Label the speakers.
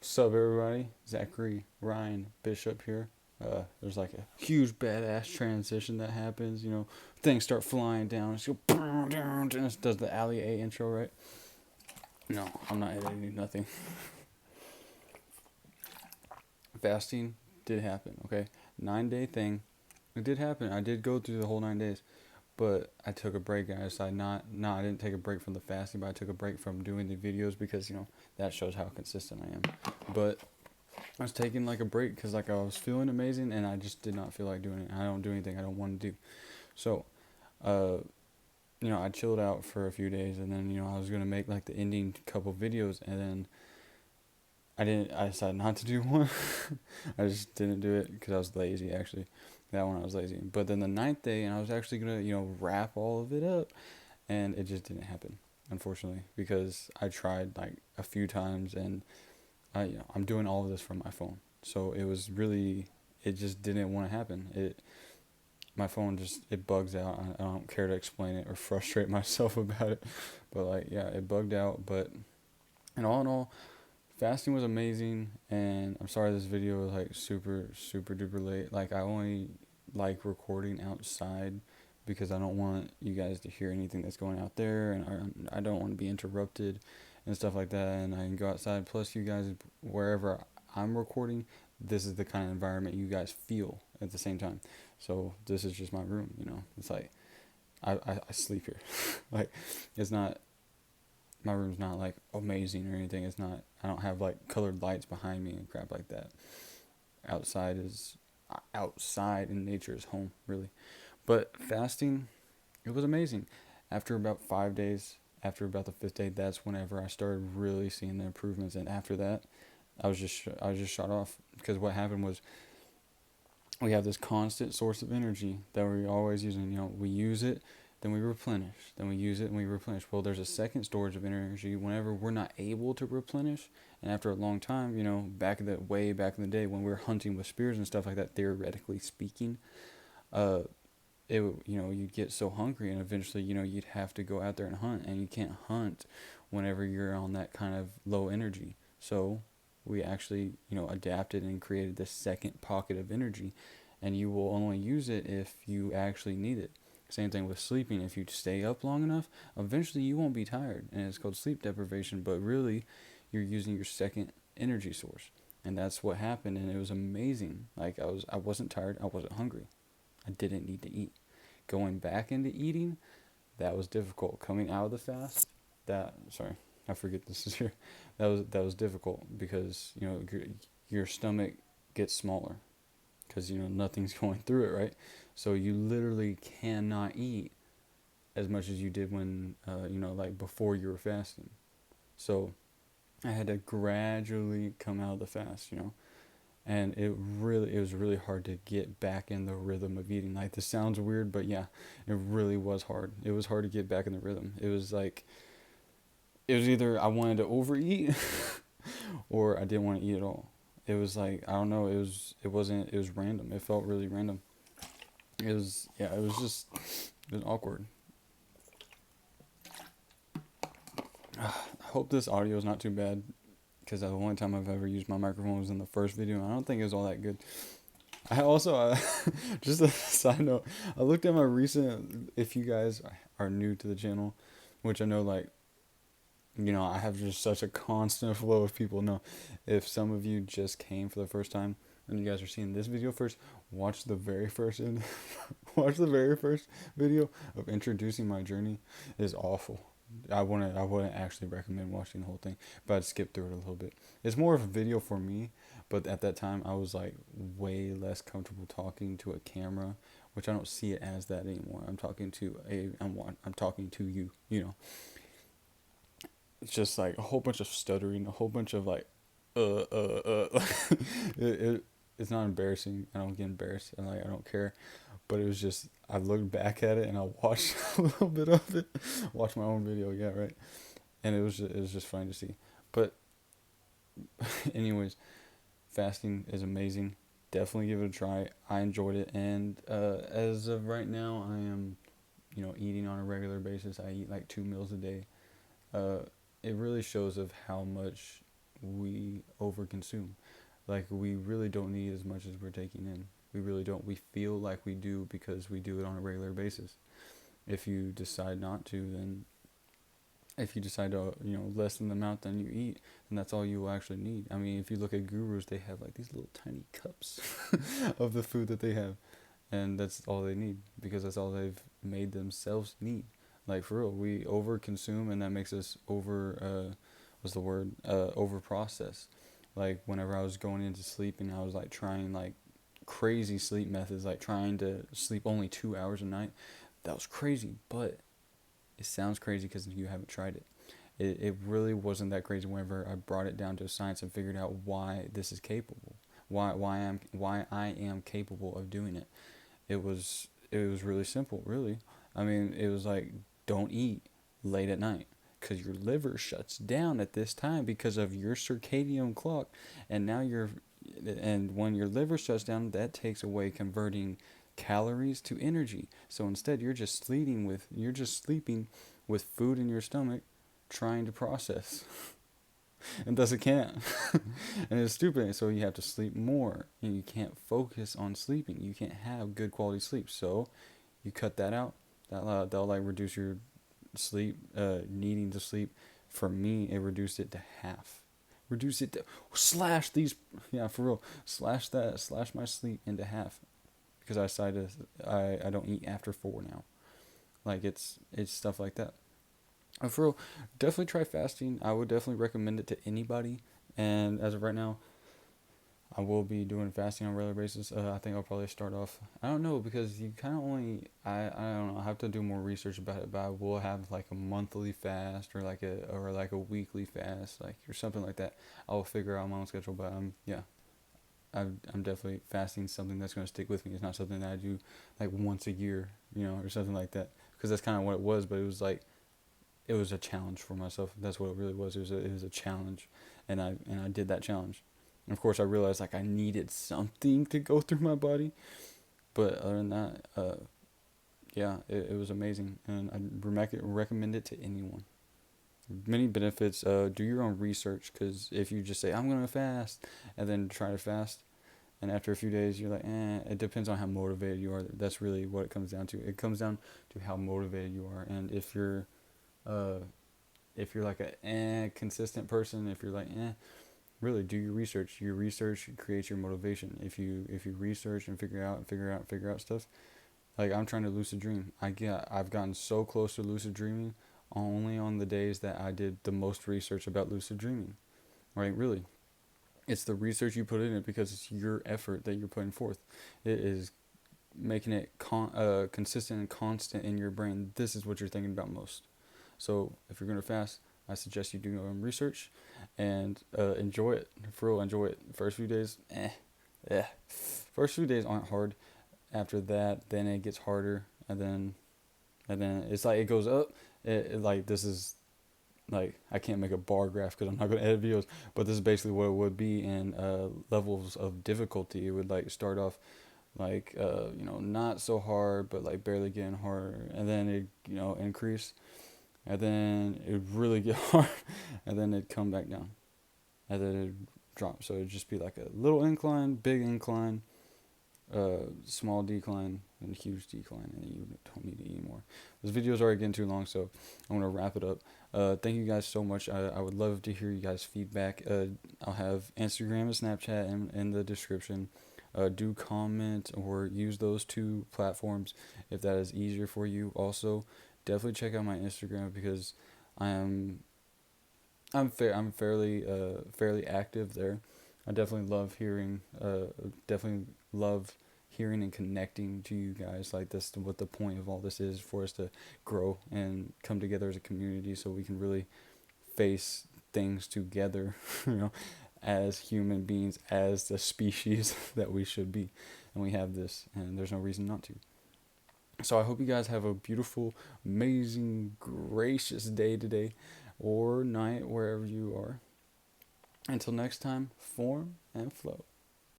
Speaker 1: What's up, everybody? Zachary Ryan Bishop here. There's like a huge badass transition that happens. Things start flying down. It's go, and it does the Ali A intro, right? No, I'm not editing nothing. Fasting did happen. Okay, 9 day thing. It did happen. I did go through the whole 9 days, but I took a break and I decided not. No, I didn't take a break from the fasting, but I took a break from doing the videos because that shows how consistent I am. But I was taking like a break because like I was feeling amazing and I just did not feel like doing it. I don't do anything I don't want to do. So, uh, I chilled out for a few days and then I was gonna make like the ending couple videos and then I didn't. I decided not to do one. I just didn't do it because I was lazy. Actually, that one I was lazy. But then the ninth day, and I was actually gonna wrap all of it up, and it just didn't happen, unfortunately, because I tried like a few times and I'm doing all of this from my phone. So it was really, it just didn't want to happen. My phone just, it bugs out. I don't care to explain it or frustrate myself about it. But like, yeah, it bugged out. But in all, fasting was amazing. And I'm sorry this video was like super, super duper late. Like, I only like recording outside because I don't want you guys to hear anything that's going out there. And I don't want to be interrupted and stuff like that, and I can go outside. Plus, you guys, wherever I'm recording, this is the kind of environment you guys feel at the same time. So this is just my room. It's like I sleep here. Like, it's not, my room's not like amazing or anything. It's not. I don't have like colored lights behind me and crap like that. Outside is outside, and nature is home, really. But fasting, it was amazing. After about 5 days, after about the fifth day, that's whenever I started really seeing the improvements. And after that, I was just shut off because what happened was we have this constant source of energy that we're always using. We use it, then we replenish, then we use it and we replenish. Well, there's a second storage of energy whenever we're not able to replenish. And after a long time, way back in the day when we were hunting with spears and stuff like that, theoretically speaking, uh, you'd get so hungry and eventually you'd have to go out there and hunt, and you can't hunt whenever you're on that kind of low energy. So we actually adapted and created this second pocket of energy, and you will only use it if you actually need it. Same thing with sleeping. If you stay up long enough, eventually you won't be tired, and it's called sleep deprivation, but really you're using your second energy source. And that's what happened, and it was amazing. Like, I wasn't tired, I wasn't hungry, I didn't need to eat. Going back into eating, that was difficult. Coming out of the fast, sorry, I forget this is here. That was difficult because your stomach gets smaller because nothing's going through it, right? So you literally cannot eat as much as you did when like before you were fasting. So I had to gradually come out of the fast, and it was really hard to get back in the rhythm of eating. Like, this sounds weird, but yeah, it really was hard. It was hard to get back in the rhythm. It was like, it was either I wanted to overeat or I didn't want to eat at all. It was like, I don't know, it was random. It felt really random. It was just, it was awkward. I hope this audio is not too bad because the only time I've ever used my microphone was in the first video, and I don't think it was all that good. I also, just a side note, I looked at my recent, if you guys are new to the channel, which I know, like, I have just such a constant flow of people. No, if some of you just came for the first time and you guys are seeing this video first, watch the very first, watch the very first video of introducing my journey. It is awful. I wouldn't actually recommend watching the whole thing, but I'd skip through it a little bit. It's more of a video for me, but at that time I was like way less comfortable talking to a camera, which I don't see it as that anymore. I'm talking to you. It's just like a whole bunch of stuttering, a whole bunch of like, it, it it's not embarrassing. I don't get embarrassed, and like I don't care. But it was just, I looked back at it and I watched a little bit of it, watched my own video, yeah, right. And it was just fun to see. But anyways, fasting is amazing. Definitely give it a try. I enjoyed it, and as of right now, I am, eating on a regular basis. I eat like 2 meals a day. Uh, it really shows of how much we overconsume. Like, we really don't need as much as we're taking in. We really don't. We feel like we do because we do it on a regular basis. If you decide not to, then if you decide to, lessen the amount than you eat, then that's all you will actually need. I mean, if you look at gurus, they have like these little tiny cups of the food that they have, and that's all they need because that's all they've made themselves need. Like, for real, we over consume, and that makes us what's the word, over process. Like, whenever I was going into sleeping, I was like trying like crazy sleep methods, like trying to sleep only 2 hours a night. That was crazy, but it sounds crazy because you haven't tried it. It really wasn't that crazy whenever I brought it down to science and figured out why this is capable, why I am capable of doing it. It was really simple, really. I mean, it was like, don't eat late at night because your liver shuts down at this time because of your circadian clock, and now and when your liver shuts down, that takes away converting calories to energy. So instead, you're just sleeping with food in your stomach, trying to process, and thus it can't. And it's stupid. So you have to sleep more, and you can't focus on sleeping. You can't have good quality sleep. So you cut that out. That'll like reduce your sleep, needing to sleep. For me, it reduced it to half. Reduce it to slash these, yeah, for real. Slash my sleep into half because I don't eat after 4 now. Like, it's stuff like that. For real, definitely try fasting. I would definitely recommend it to anybody. And as of right now, I will be doing fasting on a regular basis. I think I'll probably start off. I don't know because you kind of only. I don't know. I have to do more research about it. But I will have like a monthly fast or like a weekly fast, like, or something like that. I'll figure out my own schedule. But yeah, I'm definitely fasting something that's going to stick with me. It's not something that I do like once a year, or something like that. Because that's kind of what it was. But it was a challenge for myself. That's what it really was. It was a challenge, and I did that challenge. And of course, I realized like I needed something to go through my body. But other than that, yeah, it was amazing, and I recommend it to anyone. Many benefits. Do your own research, because if you just say I'm gonna fast and then try to fast, and after a few days you're like, it depends on how motivated you are. That's really what it comes down to. It comes down to how motivated you are, and uh, if you're like a consistent person, if you're like really do your research. Your research creates your motivation. If you research and figure out stuff. Like, I'm trying to lucid dream. I've gotten so close to lucid dreaming only on the days that I did the most research about lucid dreaming. Right? Really. It's the research you put in it because it's your effort that you're putting forth. It is making it consistent and constant in your brain. This is what you're thinking about most. So if you're going to fast, I suggest you do your own research and enjoy it. For real, enjoy it. First few days, yeah. First few days aren't hard. After that, then it gets harder, and then it's like it goes up. Like, this is like, I can't make a bar graph because I'm not going to edit videos, but this is basically what it would be in levels of difficulty. It would like start off like not so hard, but like barely getting harder, and then it increase, and then it really get hard, and then it'd come back down, and then it'd drop. So it'd just be like a little incline, big incline, small decline, and huge decline, and you don't need to eat more. This video's already getting too long, so I'm gonna wrap it up. Thank you guys so much. I would love to hear you guys' feedback. I'll have Instagram and Snapchat in the description. Do comment or use those two platforms if that is easier for you. Also, definitely check out my Instagram because I am I'm fairly active there. I definitely love hearing and connecting to you guys. Like, this, what the point of all this is, for us to grow and come together as a community so we can really face things together, as human beings, as the species that we should be. And we have this, and there's no reason not to. So I hope you guys have a beautiful, amazing, gracious day today or night, wherever you are. Until next time, form and flow.